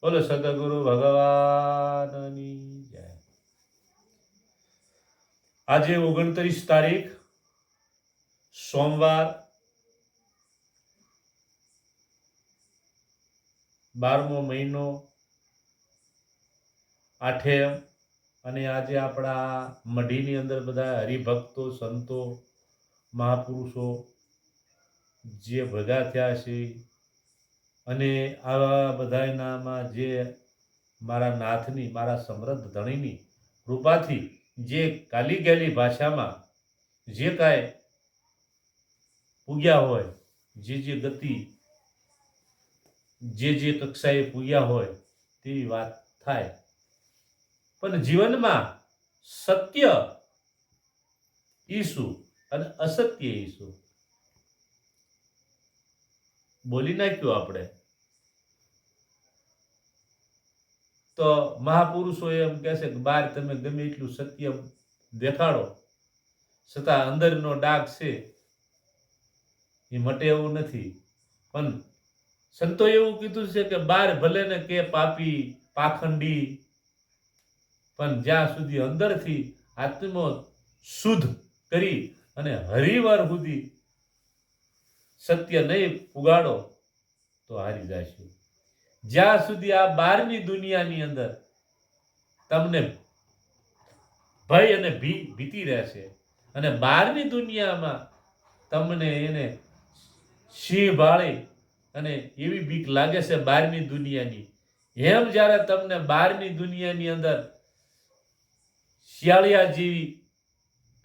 બોલો સદગુરુ ભગવાનની જય. આજે 29 તારીખ સોમવાર 12મો મહિનો આઠેમ અને આજે આપણા મઢીની અંદર બધા હરિભક્તો સંતો મહાપુરુષો જે ભેગા થયા છે અને આવા બધાનામાં જે મારા નાથની મારા સમૃદ્ધ ધણીની કૃપાથી જે કાલી ગયેલી ભાષામાં જે કાંઈ પૂગ્યા હોય, જે ગતિ જે કક્ષાએ પૂગ્યા હોય તેવી વાત થાય. પણ જીવનમાં સત્ય ઈસુ અને અસત્ય ઈસુ બોલી નાખ્યું આપણે તો મહાપુરુષો એમ કહે છે કે બહાર તમે ગમે એટલું સત્ય દેખાડો છતાં અંદરનો ડાઘ છે એ મટે એવું નથી. પણ સંતો એવું કીધું છે કે બહાર ભલે ને કે પાપી પાખંડી, પણ જ્યાં સુધી અંદરથી આત્મો શુદ્ધ કરી અને હરિવાર સુધી સત્ય નહીં પુગાડો તો હારી જશે. જ્યાં સુધી આ બહારની દુનિયાની અંદર તમને ભય અને ભીતિ રહેશે અને બહારની દુનિયામાં તમને એને સિંહ ભાળી અને એવી બીક લાગે છે બહારની દુનિયાની, એમ જ્યારે તમને બહારની દુનિયાની અંદર શિયાળિયા જેવી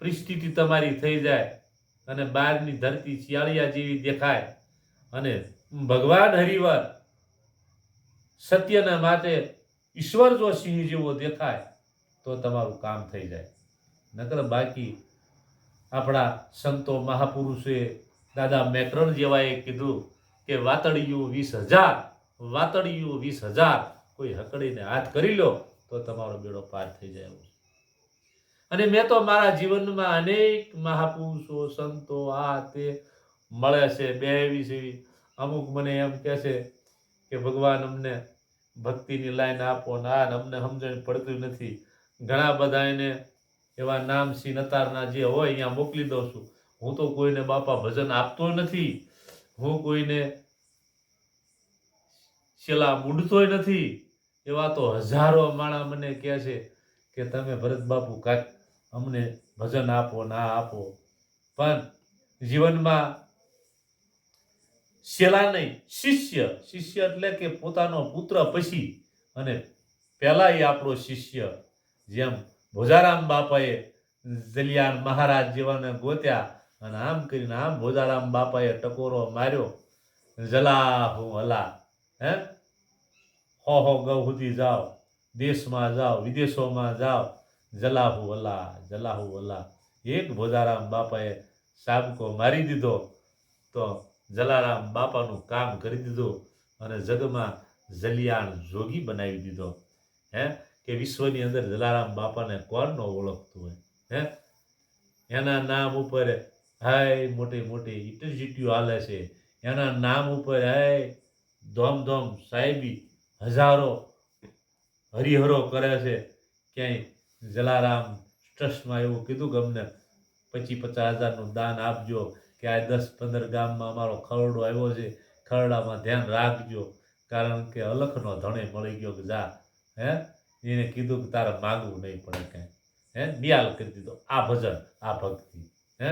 પરિસ્થિતિ તમારી થઈ જાય અને બહારની ધરતી શિયાળિયા જેવી દેખાય અને ભગવાન હરિવાર સત્યના માટે ઈશ્વર જો સિંહ જેવો દેખાય તો તમારું કામ થઈ જાય. નકર બાકી આપણા સંતો મહાપુરુષોએ દાદા મેકરણ જેવાએ કીધું કે વાતડિયું 20,000 કોઈ હકડીને હાથ કરી લો તો તમારો બેડો પાર થઈ જાય. અને મેં તો મારા જીવનમાં અનેક મહાપુરુષો સંતો આ તે મળે છે, બેવી છે. અમુક મને એમ કહે છે કે ભગવાન અમને ભક્તિની લાઈન આપો ને આ અમને સમજણ પડતું નથી. ઘણા બધા એને એવા નામ નતારના જે હોય અહીંયા મોકલી દઉં છું. હું તો કોઈને બાપા ભજન આપતો નથી, હું કોઈને છેલ્લા મૂંડતોય નથી. એવા તો હજારો માણા મને કહે છે કે તમે ભરત બાપુ કાંઈક અમને ભજન આપો ના આપો. પણ જીવનમાં શેલા નહીં, શિષ્ય એટલે કે પોતાનો પુત્ર પછી અને પહેલા એ આપણો શિષ્ય. જેમ ભોજારામ બાપાએ જલિયાણ મહારાજ જેવાને ગોત્યા અને આમ કરીને આમ ભોજારામ બાપાએ ટકોરો માર્યો, જલા હું હલા હે હો ગૌ સુધી જાઓ, દેશમાં જાઓ વિદેશોમાં જાઓ, જલાહુ અલા. એક ભોજારામ બાપાએ સાબકો મારી દીધો તો જલારામ બાપાનું કામ કરી દીધું અને જગમાં જલિયાણ જોગી બનાવી દીધો. હે કે વિશ્વની અંદર જલારામ બાપાને કોણ ન ઓળખતું હોય? હે એના નામ ઉપર હાય મોટી મોટી યુનિવર્સિટીઓ હાલે છે, એના નામ ઉપર હાય ધોમ સાહેબી હજારો હરિહરો કરે છે. ક્યાંય જલારામ ટ્રસ્ટમાં એવું કીધું કે અમને 25,000-50,000નું દાન આપજો કે આ 10-15 ગામમાં અમારો ખરડો આવ્યો છે, ખરડામાં ધ્યાન રાખજો. કારણ કે અલખનો ધણે મળી ગયો કે જા હે એને કીધું કે તારે માગવું નહીં પડે કાંઈ. હે નિયાલ કરી દીધો. આ ભજન આ ભક્તિ. હે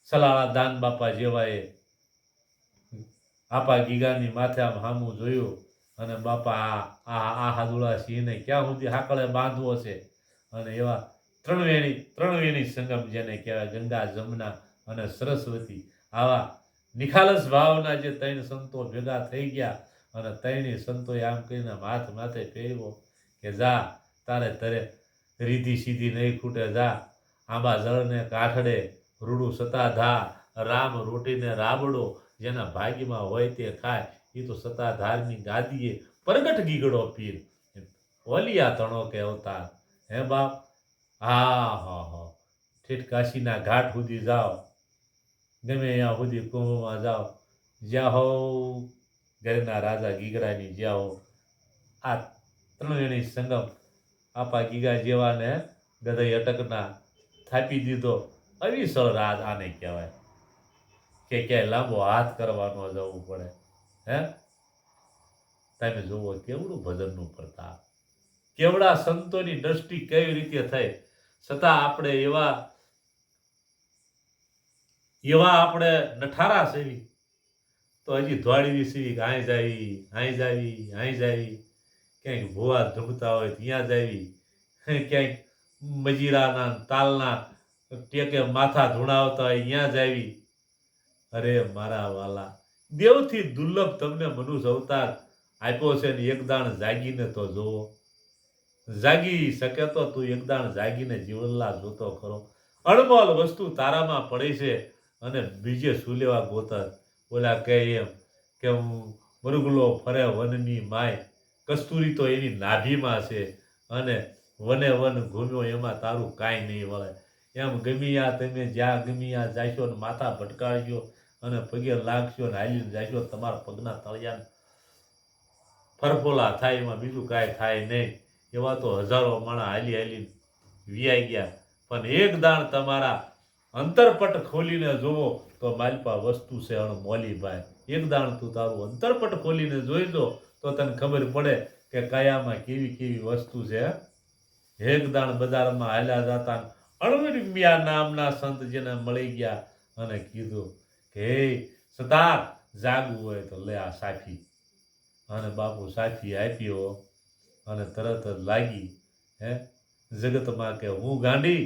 સલાળા દાન બાપા જેવાએ આપા ગીગાની માથે આમ હામું જોયું અને બાપા આ હાદુળા સિંહને ક્યાં સુધી હાકળે બાંધવો છે. અને એવા ત્રણવેણી સંગમ જેને કહેવાય, ગંગા જમુના અને સરસ્વતી, આવા નિખાલસ ભાવના જે ત્રણ સંતો ભેગા થઈ ગયા અને ત્રણેય સંતોએ આમ કરીને હાથ માથે ફેરવો કે જા તારે તરે રીધી સીધી નહીં ખૂટે, જા આંબા જળને કાઠડે રૂડું સતાધા, રામ રોટીને રાબડો, જેના ભાગ્યમાં હોય તે ખાય. એ તો સતાધારની ગાદીએ પ્રગટ ગીગડો પીર, ઓલિયા તણો કે અવતાર. હે બાપ હા ઠેઠ કાશીના ઘાટ સુધી જાઓ, ગમે ત્યાં સુધી કુંભમાં જાઓ, જ્યાં હો ઘરના રાજા ગીગડાની જ્યાં હો આ ત્રણેયની સંગમ આપા ગીગા જેવાને ગધઈ અટકના થાપી દીધો. અવિસળ રાત આને કહેવાય કે ક્યાંય લાંબો હાથ કરવાનો જવું પડે. હે તમે જુઓ કેવડું ભજનનું પ્રતાપ, કેવડા સંતોની દ્રષ્ટિ કેવી રીતે થઈ, છતાં આપણે એવા આપણે નઠારા સેવી તો હજી ધોળીવી સીવી આઈ જાવી ક્યાંક ભૂવા ધૂમતા હોય ત્યાં જાવી, ક્યાંક મજીરાના તાલના ટેકે માથા ધૂણાવતા હોય ત્યાં જાવી. અરે મારા વાલા, દેવથી દુર્લભ તમને મનુષ્ય અવતાર આપ્યો છે ને એક દાણ જાગીને તો જોવો. જાગી શકે તો તું એક દાણ જાગીને જીવનલા જોતો ખરો. અણમોલ વસ્તુ તારામાં પડી છે અને બીજે શું લેવા ગોતર. ઓલા કહે એમ કે હું મૃગલો ફરે વનની માય, કસ્તુરી તો એની નાભીમાં છે અને વને વન ઘૂમ્યો એમાં તારું કાંઈ નહીં વળે. એમ ગમ્યા તમે જ્યાં ગમ્યા જાશો ને માથા ભટકાડજો અને પગે લાગશો ને હાલીને જાશો, તમારા પગના તળિયાને ફરફોલા થાય, એમાં બીજું કાંઈ થાય નહીં. એવા તો હજારો માણા હાલી વિયાઈ ગયા, પણ એક દાણ તમારા અંતરપટ ખોલીને જોવો તો માલપા વસ્તુ છે અણમોલી ભાઈ. એક દાણ તું તારું અંતરપટ ખોલીને જોઈજો તો તને ખબર પડે કે કયામાં કેવી કેવી વસ્તુ છે. એક દાણ બજારમાં હાલ્યા જતા અણવરિમ્યા નામના સંત જેને મળી ગયા અને કીધું કે હે સતાર જાગવું હોય તો લે આ સાખી. અને બાપુ સાખી આપ્યો અને તરત જ લાગી. જગતમાં કે હું ગાંડી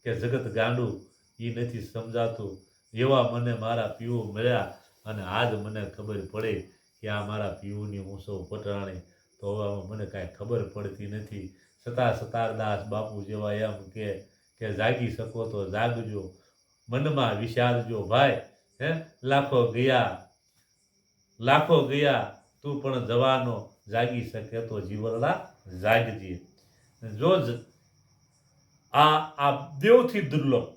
કે જગત ગાંડું એ નથી સમજાતું. એવા મને મારા પીવું મળ્યા અને આજ મને ખબર પડે કે આ મારા પીવુંની હું સૌ પટરાણી. તો હવે મને કાંઈ ખબર પડતી નથી. સતારદાસ બાપુ જેવા એમ કે જાગી શકો તો જાગજો, મનમાં વિચારજો ભાઈ. લાખો ગયા તું પણ જવાનો, જાગી શકે તો જીવનલા જાગજે. જો આ દેવથી દુર્લભ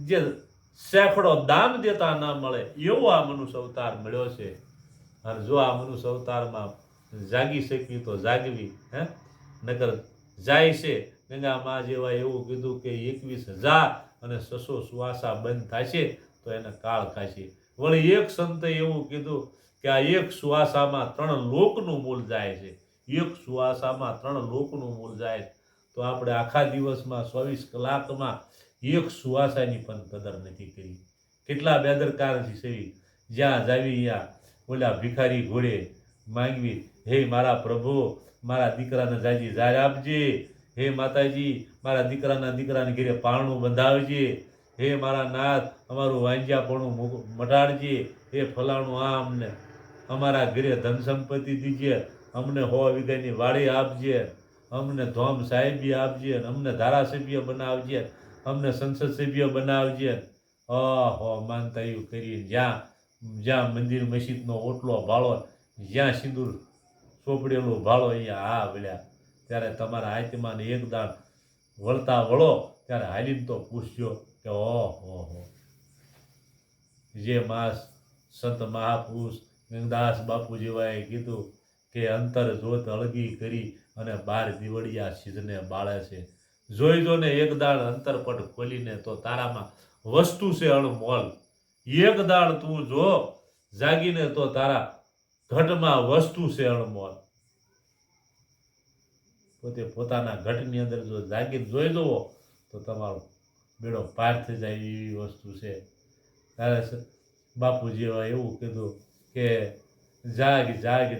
જે સેંકડો દામ દેતા ના મળે એવો આ મનુષ્ય અવતાર મળ્યો છે. અને જો આ મનુષ્ય અવતારમાં જાગી શકી તો જાગવી. નગર જાય છે ગંગા મા જેવા એવું કીધું કે 21,000 અને 600 સુવાસા બંધ થશે તો એને કાળ ખાશે. વળી એક સંતે એવું કીધું કે આ એક સુવાસામાં 3 લોકનું મૂળ જાય છે. એક સુવાસામાં 3 લોકનું મૂળ જાય છે. તો આપણે આખા દિવસમાં 24 કલાકમાં એક સુવાસાની પણ કદર નથી કરી. કેટલા બેદરકાર સેવી, જ્યાં જાવી ત્યાં ઓલા ભિખારી ઘોડે માંગવી, હે મારા પ્રભુ મારા દીકરાને જાજી ઝાર આપજે, હે માતાજી મારા દીકરાને ઘેરે પારણું બંધાવજે, હે મારા નાથ અમારું વાંજ્યાપણું મટાડજે, હે ફલાણું આમ ને અમારા ઘરે ધન સંપત્તિ દીજે, અમને 100 વીઘાની વાડી આપજે, અમને ધોમ સાહેબી આપજે, અમને ધારાસભ્ય બનાવજે, અમને સંસદ સભ્ય બનાવજે. માનતાયું કરી જ્યાં મંદિર મસ્જિદનો ઓટલો ભાળો, જ્યાં સિંદૂર ચોપડેલું ભાળો અહીંયા આ વળ્યા. ત્યારે તમારા આત્માને એક દાણ વળતા વળો ત્યારે હાલીને તો પૂછજો કે ઓહો. જે માસ સંત મહાપુરુષ ગંગદાસ બાપુ જેવાએ કીધું કે અંતર જોત અળગી કરી અને 12 દીવડિયા સિદ્ધને બાળે છે. જોઈજો ને એક દાણ અંતરપટ ખોલીને તો તારામાં વસ્તુ છે અણમોલ. એક દાણ તું જો જાગીને તો તારા ઘટમાં વસ્તુ છે અણમોલ. પોતાના ઘટની અંદર જો જાગીને જોઈ દો તો તમારો બેડો પાર થઈ જાય એવી વસ્તુ છે. ત્યારે બાપુ જેવા એવું કીધું કે જાગ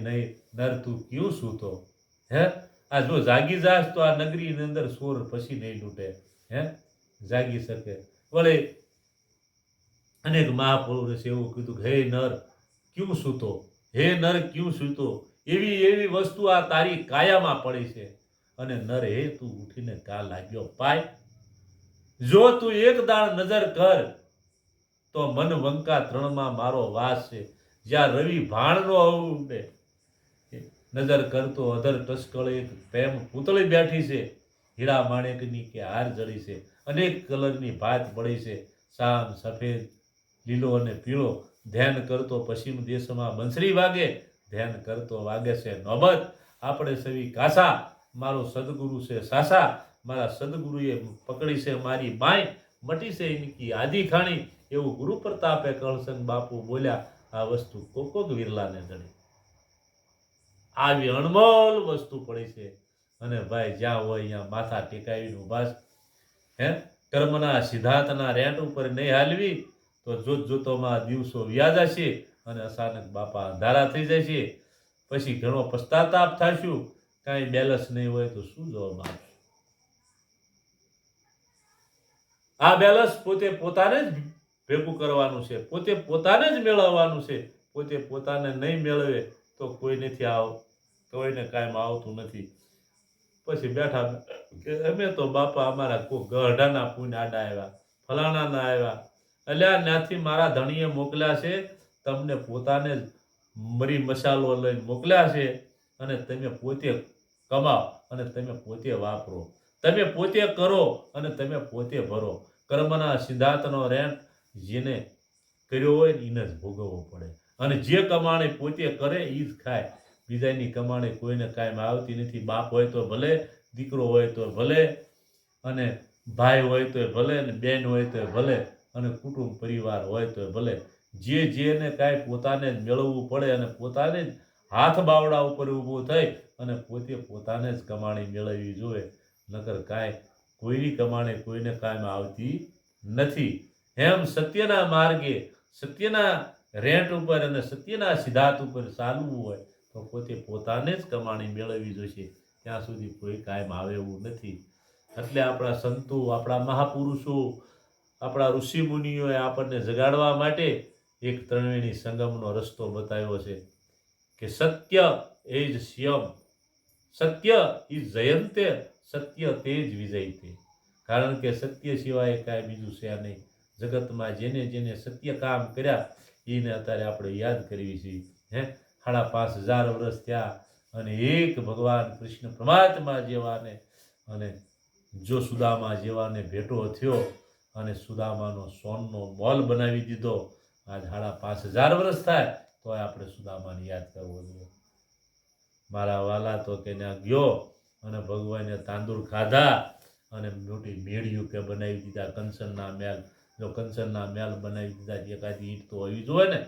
નહીં નર તું ક્યું સૂતો. આ જો જાગી જાશ તો આ નગરીની અંદર સોર પછી નહીં લૂંટે. જાગી શકે. વળે અનેક મહાપુરુષ એવું કીધું કે હે નર ક્યું સૂતો, હે નર ક્યું સૂતો. એવી વસ્તુ આ તારી કાયામાં પડી છે અને નર હે તું ઉઠીને કા લાગ્યો પાય. જો તું એક દાણ નજર કર તો મન વંકા 3માં મારો વાસ છે. જ્યાં રવિ ભાણનો ઉડે નજર કરતો અધર ટસકળે પ્રેમ પૂતળી બેઠી છે. હીરા માણેકની કે હાર જડી છે. અનેક કલરની ભાત પડી છે. શામ સફેદ લીલો અને પીળો. ધ્યાન કરતો પશ્ચિમ દેશમાં બંસરી વાગે ધ્યાન કરતો વાગે છે નોબત. આપણે સવી કાસા, મારો સદગુરુ છે સાસા, મારા સદગુરુએ પકડી છે મારી બાઈ, મટી છે ઇનકી આદિ ખાણી. એવું ગુરુ પ્રતાપે કળસંગ બાપુ બોલ્યા. આ વસ્તુ કોક વિરલાને જડે. આવી અણમોલ વસ્તુ પડી છે. અને ભાઈ જ્યાં હોય અહીંયા માથા ટેકાવીને ઉભા છે. હે કર્મના સિદ્ધાંતના રેન્ટ ઉપર નહીં હાલવી તો જોતોમાં દિવસો વ્યાજ હશે અને અચાનક બાપા અંધારા થઈ જાય છે. પછી ઘણો પશ્ચાતાપ થશું. કાંઈ બેલેન્સ નહીં હોય તો શું જવાબ આપશે? આ બેલેન્સ પોતે પોતાને જ ભેગું કરવાનું છે, પોતે પોતાને જ મેળવવાનું છે. પોતે પોતાને નહીં મેળવે તો કોઈ નથી કોઈને કાંઈ આવતું નથી. પછી બેઠા કે અમે તો બાપા અમારા કોઈ ગઢાના પૂન આડા આવ્યા, ફલાણાના આવ્યા, અલ્યા ત્યાંથી મારા ધણીએ મોકલ્યા છે, તમને પોતાને જ મરી મસાલો લઈને મોકલ્યા છે અને તમે પોતે કમાઓ અને તમે પોતે વાપરો, તમે પોતે કરો અને તમે પોતે ભરો. કર્મના સિદ્ધાંતનો રેન્ટ જેને કર્યો હોય ને એને જ ભોગવવો પડે. અને જે કમાણી પોતે કરે એ જ ખાય. બીજાની કમાણી કોઈને કાંઈ આવતી નથી. બાપ હોય તો ભલે, દીકરો હોય તો ભલે, અને ભાઈ હોય તો ભલે, અને બેન હોય તો ભલે, અને કુટુંબ પરિવાર હોય તો ભલે. જેને કાંઈ પોતાને જ મેળવવું પડે અને પોતાને જ હાથ બાવડા ઉપર ઊભું થઈ અને પોતે પોતાને જ કમાણી મેળવવી જોઈએ. નકર કાંઈ કોઈની કમાણી કોઈને કાંઈ આવતી નથી. એમ સત્યના માર્ગે, સત્યના રેન્ટ ઉપર અને સત્યના સિદ્ધાંત ઉપર ચાલવું હોય તો પોતે પોતાને જ કમાણી મેળવવી જોઈશે. ત્યાં સુધી કોઈ કાયમ આવે એવું નથી. એટલે આપણા સંતો, આપણા મહાપુરુષો, આપણા ઋષિ મુનિઓએ આપણને જગાડવા માટે એક ત્રણેયની સંગમનો રસ્તો બતાવ્યો છે કે સત્ય એ જ શ્યમ, સત્ય ઇઝ જયંતે, સત્ય તે જ વિજયતે. કારણ કે સત્ય સિવાય કાંઈ બીજું છે નહીં. જગતમાં જેને જેને સત્ય કામ કર્યા એને અત્યારે આપણે યાદ કરવી છીએ. 5,500 વર્ષ થયા અને એક ભગવાન કૃષ્ણ પરમાત્મા જેવાને અને જો સુદામા જેવાને ભેટો થયો અને સુદામાનો સોનનો મોલ બનાવી દીધો. આજ 5,500 વર્ષ થાય તો આપણે સુદામાને યાદ કરવો જોઈએ. મારા વાલા તો કે ત્યાં ગયો અને ભગવાને તાંદુળ ખાધા અને મોટી મેળીયું કે બનાવી દીધા કંચનના મહેલ. જો કંચનના મહેલ બનાવી દીધા એકાદી ઈંટ તો હોવી જોઈએ ને.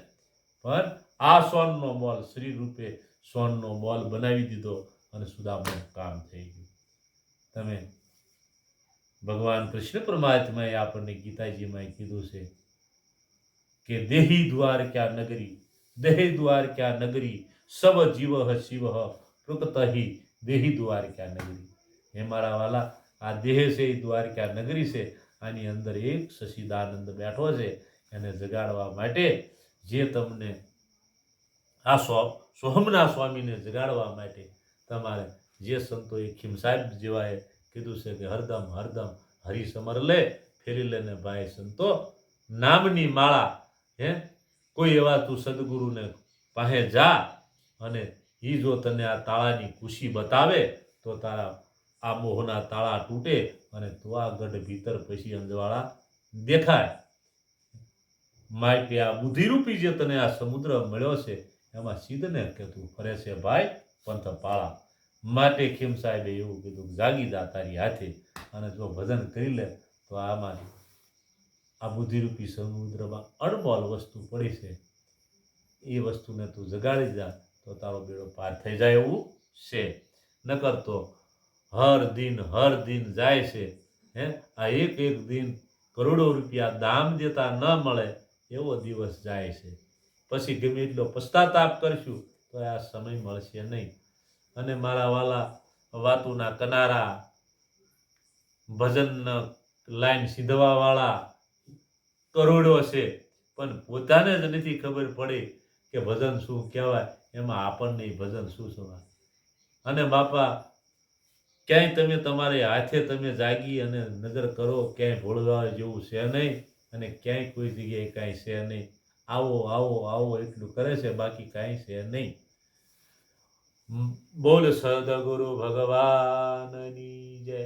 પણ આ સોનનો મોલ, શ્રી રૂપે સોનનો મોલ બનાવી દીધો અને સુદામાનું કામ થઈ ગયું. તમે ભગવાન કૃષ્ણ પરમાત્માએ આપણને ગીતાજીમાં કીધું છે કે દેહી દ્વારકા નગરી, દેહી દ્વારકા નગરી, સવ જીવ શિવ પ્રકતહિ દેહી દ્વારકા નગરી. હે મારા વાલા, આ દેહ છે એ દ્વારકા નગરી છે. આની અંદર એક સચિદાનંદ બેઠો છે. એને જગાડવા માટે જે તમને આ સોહમના સ્વામીને જગાડવા માટે તમારે જે સંતોએ ખીમ સાહેબ જેવાએ કીધું છે કે હરદમ હરદમ હરિ સમર લે, ફેરી લેને ભાઈ સંતો નામની માળા. કોઈ એવા તું સદગુરુને પાસે જા અને એ જો તને આ તાળાની ખુશી બતાવે તો તારા આ મોહના તાળા તૂટે અને તું આ ગઢ ભીતર પછી અંજવાળા દેખાય. માટે આ બુદ્ધિરૂપી જે તને આ સમુદ્ર મળ્યો છે એમાં સીધને કે તું ફરે છે ભાઈ પંથ પાળા. માટે ખીમ સાહેબે એવું કીધું જાગી જા તારી હાથે અને જો ભજન કરી લે તો આમાં આ બુદ્ધિરૂપી સમુદ્રમાં અણમોલ વસ્તુ પડી છે. એ વસ્તુને તું જગાડી જા તો તારો બેડો પાર થઈ જાય એવું છે. નકર તો હર દિન જાય છે. આ એક દિન કરોડો રૂપિયા દામ દેતા ન મળે એવો દિવસ જાય છે. પછી ગમે એટલો પશ્ચાતાપ કરશું તો આ સમય મળશે નહીં. અને મારા વાલા, વાતુના કનારા, ભજન લાઈન સીધવા વાળા કરોડો છે, પણ પોતાને જ નથી ખબર પડી કે ભજન શું કહેવાય. એમાં આપણને ભજન શું સુનાય. અને બાપા ક્યાંય તમે તમારે હાથે તમે જાગી અને નજર કરો, ક્યાંય ભોળવા જેવું છે નહીં અને ક્યાંય કોઈ જગ્યાએ કાંઈ છે નહીં. આવો આવો આવો એટલું કરે છે, બાકી કાંઈ છે નહીં. બોલ સદગુરુ ભગવાનની જય.